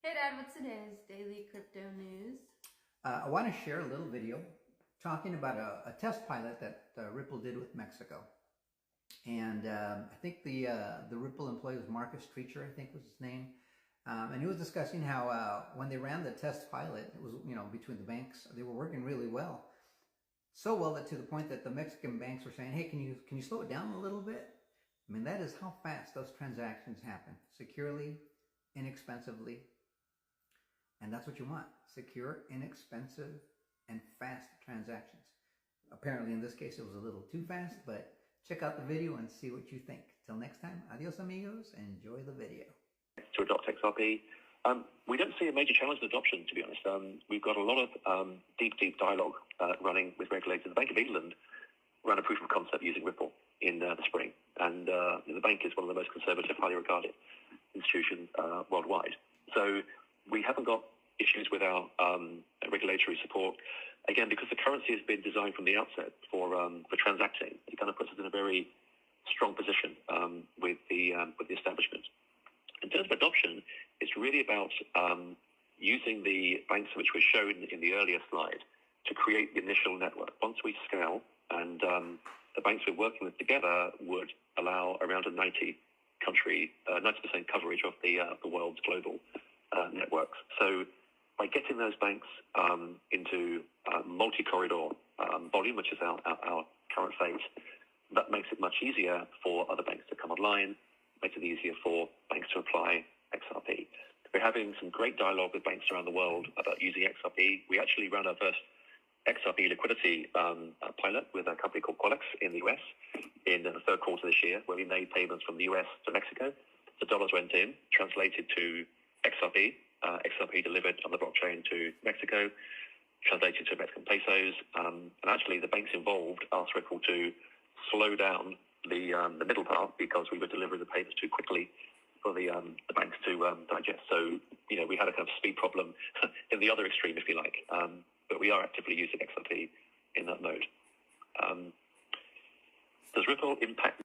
Hey Dad, what's today's daily crypto news? I want to share a little video talking about a test pilot that Ripple did with Mexico. And I think the Ripple employee was Marcus Treacher, I think was his name. And he was discussing how when they ran the test pilot, it was, between the banks, they were working really well. So well that to the point that the Mexican banks were saying, hey, can you slow it down a little bit? I mean, that is how fast those transactions happen. Securely, inexpensively. And that's what you want. Secure, inexpensive, and fast transactions. Apparently in this case it was a little too fast, but check out the video and see what you think. Till next time, adios amigos, enjoy the video. To adopt XRP. We don't see a major challenge in adoption, to be honest. We've got a lot of deep dialogue running with regulators. The Bank of England ran a proof of concept using Ripple in the spring. And the bank is one of the most conservative, highly regarded institutions worldwide. So we haven't got issues with our regulatory support. Again, because the currency has been designed from the outset for transacting, it kind of puts us in a very strong position with the establishment. In terms of adoption, it's really about using the banks which were shown in the earlier slide to create the initial network. Once we scale, and the banks we're working with together would allow around a 90% coverage of the world's global networks. So by getting those banks into multi-corridor volume, which is our current phase, that makes it much easier for other banks to come online, makes it easier for banks to apply XRP. We're having some great dialogue with banks around the world about using XRP. We actually ran our first XRP liquidity pilot with a company called Qualix in the US in the third quarter this year, where we made payments from the US to Mexico. The dollars went in, translated to XRP. XRP delivered on the blockchain to Mexico, translated to Mexican pesos, and actually the banks involved asked Ripple to slow down the middle part because we were delivering the payments too quickly for the banks to digest. So, we had a kind of speed problem in the other extreme, if you like, but we are actively using XRP in that mode. Does Ripple impact